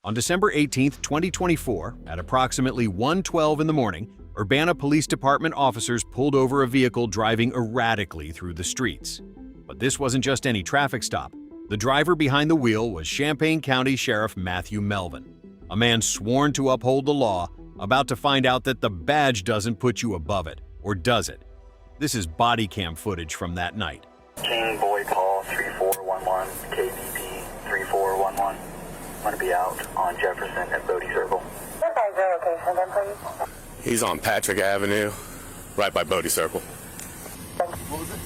On December 18, 2024, at approximately 1:12 in the morning, Urbana Police Department officers pulled over a vehicle driving erratically through the streets. But this wasn't just any traffic stop. The driver behind the wheel was Champaign County Sheriff Matthew Melvin, a man sworn to uphold the law, about to find out that the badge doesn't put you above it, or does it? This is body cam footage from that night. King Boy call 3411, KBP 3411. I'm going to be out on Jefferson at Bodie Circle. What your location then, please? He's on Patrick Avenue, right by Bodie Circle. What was it?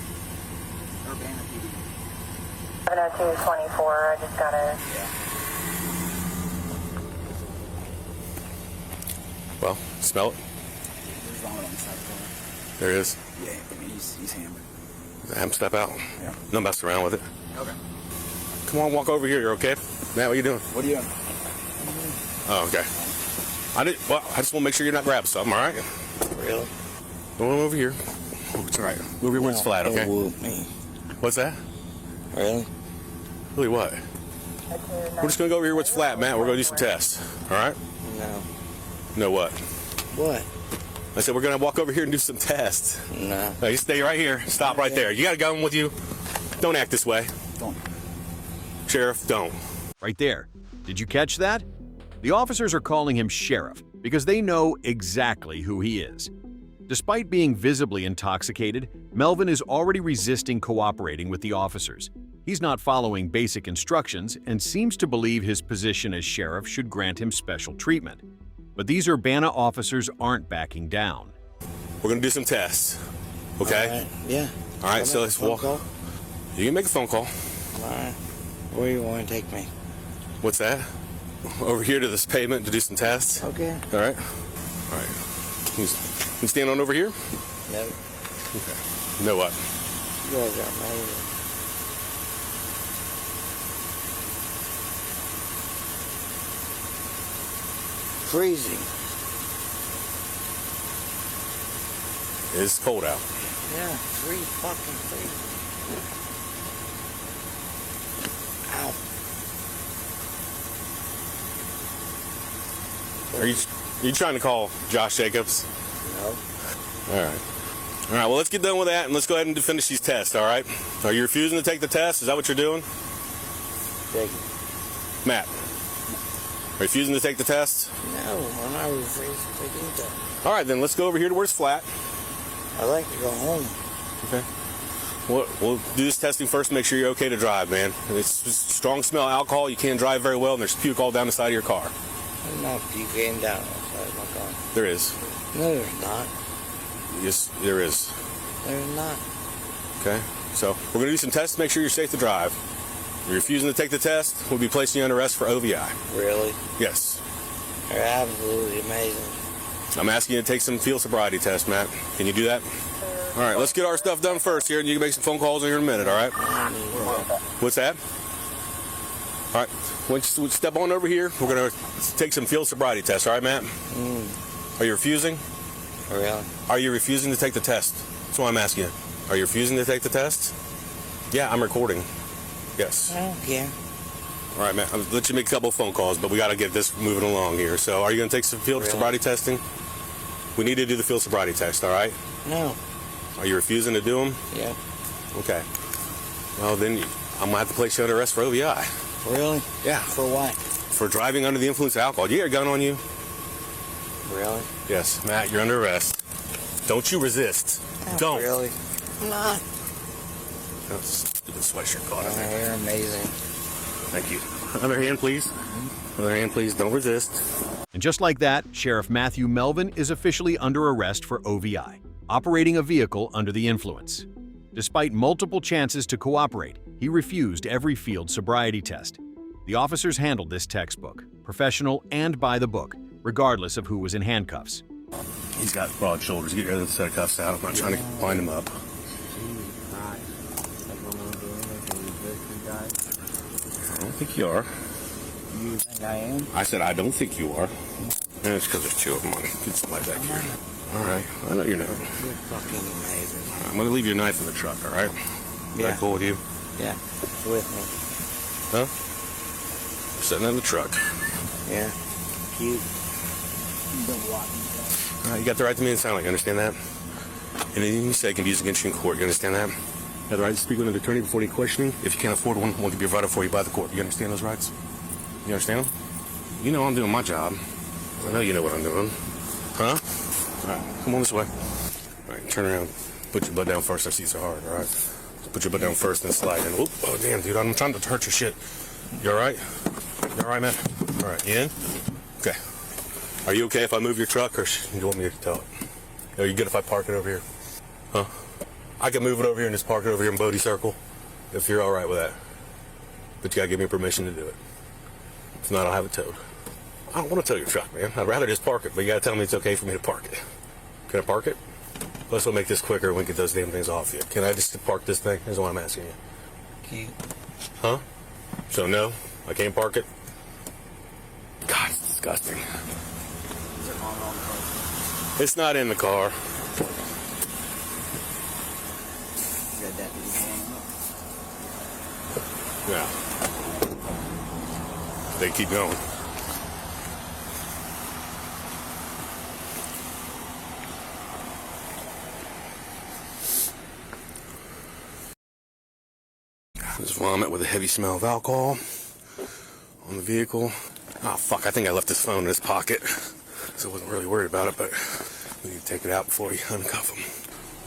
Urbana PD. 70224, I just got a... Well, smell it? There's vomit on the side of There is. the car. Yeah, I mean, he's hammered. Have him step out. Yeah. Don't mess around with it. Okay. Come on, walk over here. You're okay? Matt, what are you doing? What are you doing? Oh, okay. I just want to make sure you're not grabbing something, all right? Really? Go on over here. Oh, it's all right. Move your where it's flat, okay? Whoop me. What's that? Really? Really what? We're just going to go over here where it's flat, Matt. We're going to do some tests, all right? No. No what? What? I said we're going to walk over here and do some tests. No. No, you stay right here. Stop right there. You got a gun with you? Don't act this way. Don't. Sheriff, don't. Right there. Did you catch that? The officers are calling him Sheriff because they know exactly who he is. Despite being visibly intoxicated, Melvin is already resisting cooperating with the officers. He's not following basic instructions and seems to believe his position as sheriff should grant him special treatment. But these Urbana officers aren't backing down. We're going to do some tests, okay? All right. Yeah. All right, so let's walk. Call? You can make a phone call. All right. Where you want to take me? What's that? Over here to this pavement to do some tests. Okay. All right. All right. You stand on over here? No. Okay. No what? You guys are amazing. Freezing. It's cold out. Yeah, fucking freezing. Ow. Are you trying to call Josh Jacobs? No. All right. All right, well, let's get done with that, and let's go ahead and finish these tests, all right? Are you refusing to take the test? Is that what you're doing? Take Matt, are you refusing to take the test? No, I'm not refusing to take any test. All right, then let's go over here to where it's flat. I'd like to go home. Okay. We'll do this testing first to make sure you're okay to drive, man. It's just strong smell of alcohol. You can't drive very well, and there's puke all down the side of your car. I'm not puking down outside my car. There is. No, there's not. Yes, there is. There's not. Okay. So we're going to do some tests to make sure you're safe to drive. If you're refusing to take the test, we'll be placing you under arrest for OVI. Really? Yes. They're absolutely amazing. I'm asking you to take some field sobriety tests, Matt. Can you do that? All right, let's get our stuff done first here, and you can make some phone calls here in a minute, all right? What's that? All right, once you step on over here, we're going to take some field sobriety tests, all right, Matt? Are you refusing? Really? Are you refusing to take the test? That's what I'm asking you. Are you refusing to take the test? Yeah, I'm recording. Yes. I don't care. All right, Matt, I'll let you make a couple of phone calls, but we got to get this moving along here. So are you going to take some field sobriety testing? We need to do the field sobriety test, all right? No. Are you refusing to do them? Yeah. Okay. Well, then I'm going to have to place you under arrest for OVI. Really? Yeah. For what? For driving under the influence of alcohol. You got a gun on you? Really? Yes, Matt, you're under arrest. Don't you resist. Oh, Don't. Really? I'm not. That's a stupid sweatshirt caught on there. You're amazing. Thank you. Other hand, please. Other hand, please. Don't resist. And just like that, Sheriff Matthew Melvin is officially under arrest for OVI, operating a vehicle under the influence. Despite multiple chances to cooperate, he refused every field sobriety test. The officers handled this textbook, professional and by the book, regardless of who was in handcuffs. He's got broad shoulders. Get your other set of cuffs out. I'm not trying to wind him up. I don't think you are. You think I am? I said I don't think you are. And it's because there's two of them on it. Get somebody back here. All right. I know you're not. You're fucking amazing. I'm going to leave your knife in the truck, all right? Is that cool with you? Yeah. It's with me. Huh? Sitting in the truck. Yeah. Cute. You got the right to remain silent, you understand that? Anything you say can be used against you in court, you understand that? You have the right to speak with an attorney before any questioning. If you can't afford one can be provided for you by the court. You understand those rights? You understand them? You know I'm doing my job. I know you know what I'm doing. Huh? All right, come on this way. All right, turn around. Put your butt down first. Our seats are hard, all right? So put your butt down first and slide in. Oop, oh, damn, dude, I'm trying to hurt your shit. You all right? You all right, man? All right, you in? Okay. Are you okay if I move your truck, or you want me to tell it? Are you good if I park it over here? Huh? I can move it over here and just park it over here in Bodie Circle, if you're all right with that. But you gotta give me permission to do it. If not, I'll have it towed. I don't want to tow your truck, man. I'd rather just park it, but you gotta tell me it's okay for me to park it. Can I park it? Let's make this quicker and we can get those damn things off you. Can I just park this thing? Is what I'm asking you. Cute. Huh? So no, I can't park it? God, it's disgusting. It's not in the car. Yeah. They keep going. There's vomit with a heavy smell of alcohol on the vehicle. Oh, fuck, I think I left his phone in his pocket, so I wasn't really worried about it, but we need to take it out before you uncuff him.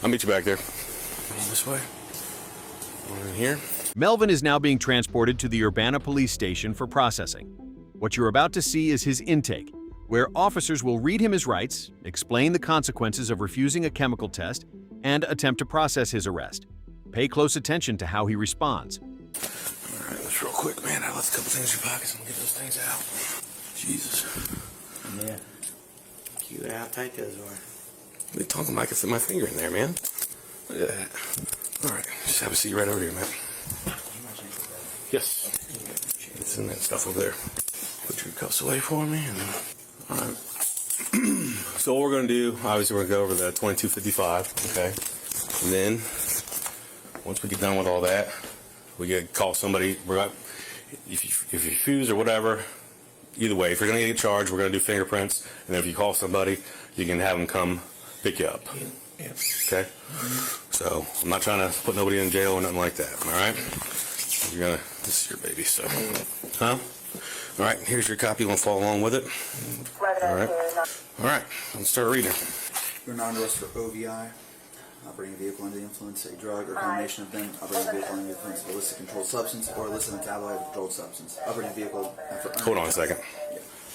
I'll meet you back there. This way. One in here. Melvin is now being transported to the Urbana Police Station for processing. What you're about to see is his intake, where officers will read him his rights, explain the consequences of refusing a chemical test, and attempt to process his arrest. Pay close attention to how he responds. All right, let's real quick, man. I left a couple things in your pockets. I'm gonna get those things out. Jesus. Yeah. Cute how tight those are. What are you talking about? I can fit my finger in there, man. Look at that. All right, just have a seat right over here, man. Yes. It's in that stuff over there. Put your cuffs away for me. All right. So what we're going to do, obviously we're going to go over the 2255, okay? And then, once we get done with all that, we get call somebody. If you refuse or whatever, either way, if you're going to get charged, we're going to do fingerprints. And then if you call somebody, you can have them come pick you up. Yeah. Okay? So, I'm not trying to put nobody in jail or nothing like that, all right? This is your baby, so. Huh? All right, here's your copy. You want to follow along with it? All right. All right, let's start reading. You're not under arrest for OVI, operating a vehicle under the influence of a drug or combination of them, operating a vehicle under the influence of illicit controlled substance or illicit metabolite of a controlled substance. Operating a vehicle after... Hold on a second.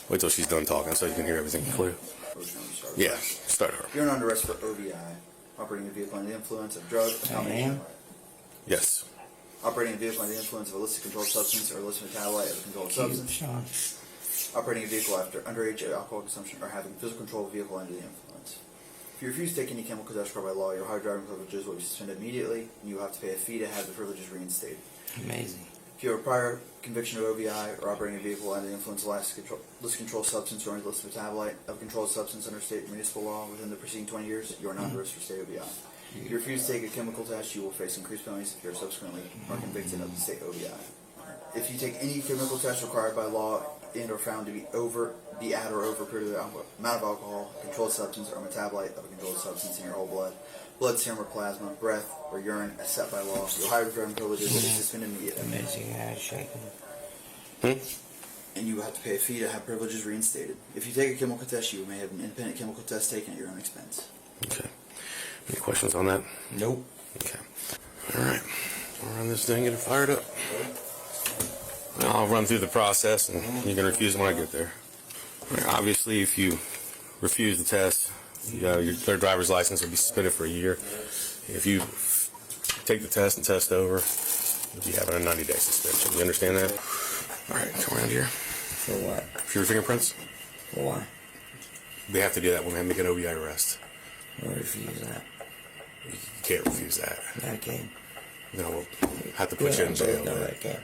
Wait till she's done talking so you can hear everything clear. Yeah, start her. You're not under arrest for OVI, operating a vehicle under the influence of drug or combination. Yes. Operating a vehicle under the influence of illicit controlled substance or illicit metabolite of a controlled substance. Operating a vehicle after underage alcohol consumption or having physical control of a vehicle under the influence. If you refuse to take any chemical test by law, your high driving privileges will be suspended immediately, and you will have to pay a fee to have the privileges reinstated. Amazing. If you have a prior conviction of OVI or operating a vehicle under the influence of illicit controlled substance or illicit metabolite of controlled substance under state municipal law within the preceding 20 years, you are not under arrest for state OVI. If you refuse to take a chemical test, you will face increased penalties if you are subsequently more convicted of the state OVI. If you take any chemical test required by law and are found to be at or over a period of amount of alcohol, controlled substance, or metabolite of a controlled substance in your whole blood, serum, or plasma, breath, or urine as set by law, your high driving privileges will be suspended immediately. Amazing how it's shaking. And you will have to pay a fee to have privileges reinstated. If you take a chemical test, you may have an independent chemical test taken at your own expense. Okay. Any questions on that? Nope. Okay. All right. We'll run this thing, get it fired up. I'll run through the process, and you can refuse when I get there. Right, obviously, if you refuse the test, your driver's license will be suspended for a year. If you take the test and test over, you'll be having a 90-day suspension. You understand that? All right, come around here. For what? For your fingerprints? For what? They have to do that when they make an OVI arrest. I'll refuse that. You can't refuse that. I can. No, we'll have to put you in jail. No, I can't.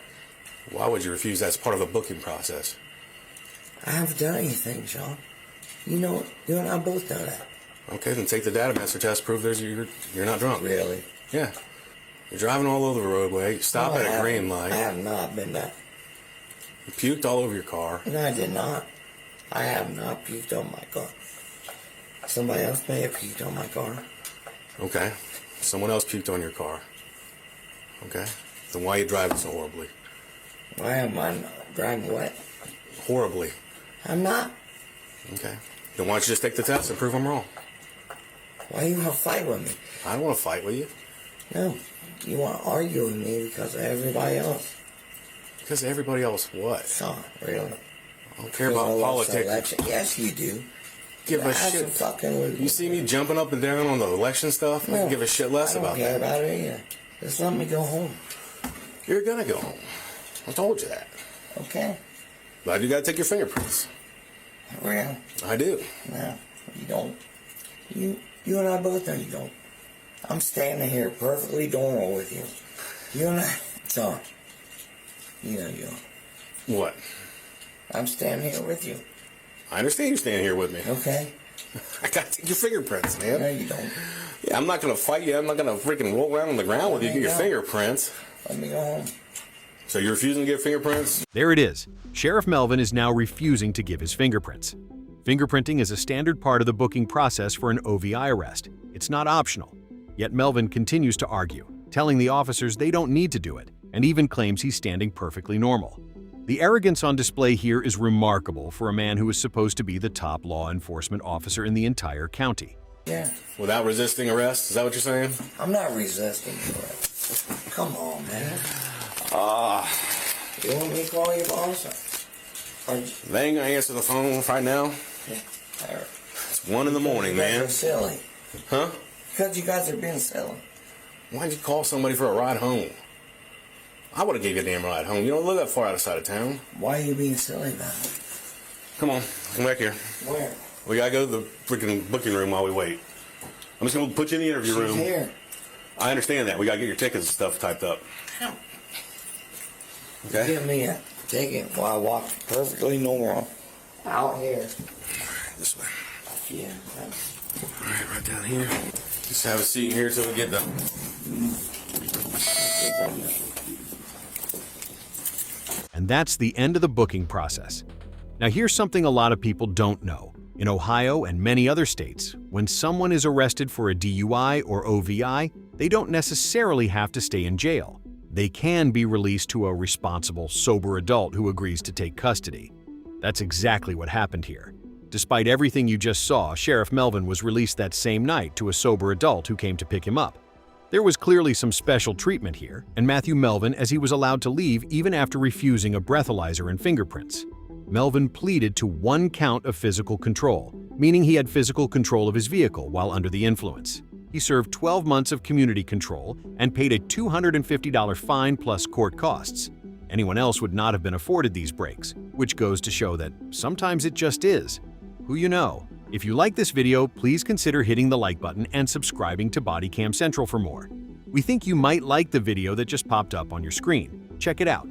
Why would you refuse that? It's part of a booking process. I haven't done anything, Sean. You know, you and I both know that. Okay, then take the data master test. Prove you're not drunk. Really? Yeah. You're driving all over the roadway. Stop at a green light. I have not been that. You puked all over your car. No, I did not. I have not puked on my car. Somebody else may have puked on my car. Okay. Someone else puked on your car. Okay. Then why are you driving so horribly? Why am I driving wet? Horribly. I'm not. Okay. Then why don't you just take the test and prove I'm wrong? Why you want to fight with me? I don't want to fight with you. No. You want to argue with me because of everybody else. Because everybody else what? Son, really? I don't care about politics. Election. Yes, you do. Give a shit. Fucking You see me jumping up and down on the election stuff? I can give a shit less about that. I don't care about it either. Just let me go home. You're gonna go home. I told you that. Okay. But you gotta take your fingerprints. Really? I do. No, you don't. You and I both know you don't. I'm standing here perfectly normal with you. You and I, son. You know you don't. What? I'm standing here with you. I understand you standing here with me. Okay. I gotta take your fingerprints, man. No, you don't. Yeah, I'm not gonna fight you. I'm not gonna freaking roll around on the ground with you. Get your fingerprints. Let me go home. So you're refusing to give fingerprints? There it is. Sheriff Melvin is now refusing to give his fingerprints. Fingerprinting is a standard part of the booking process for an OVI arrest. It's not optional. Yet Melvin continues to argue, telling the officers they don't need to do it, and even claims he's standing perfectly normal. The arrogance on display here is remarkable for a man who is supposed to be the top law enforcement officer in the entire county. Yeah. Without resisting arrest? Is that what you're saying? I'm not resisting it. Come on, man. You want me to call you boss? They ain't gonna answer the phone right now. Yeah. It's 1 in the morning, man. You're silly. Huh? Because you guys are being silly. Why'd you call somebody for a ride home? I would have gave you a damn ride home. You don't live that far outside of town. Why are you being silly about it? Come on, come back here. Where? We gotta go to the freaking booking room while we wait. I'm just gonna put you in the interview room. She's here. I understand that. We gotta get your tickets and stuff typed up. Okay? Give me a ticket while I walk perfectly normal out here. This way. Yeah. Alright, right down here. Just have a seat here till we get the... And that's the end of the booking process. Now here's something a lot of people don't know. In Ohio and many other states, when someone is arrested for a DUI or OVI, they don't necessarily have to stay in jail. They can be released to a responsible, sober adult who agrees to take custody. That's exactly what happened here. Despite everything you just saw, Sheriff Melvin was released that same night to a sober adult who came to pick him up. There was clearly some special treatment here, and Matthew Melvin, as he was allowed to leave even after refusing a breathalyzer and fingerprints. Melvin pleaded to 1 count of physical control, meaning he had physical control of his vehicle while under the influence. He served 12 months of community control and paid a $250 fine plus court costs. Anyone else would not have been afforded these breaks, which goes to show that sometimes it just is. Who you know? If you like this video, please consider hitting the like button and subscribing to BodyCam Central for more. We think you might like the video that just popped up on your screen. Check it out.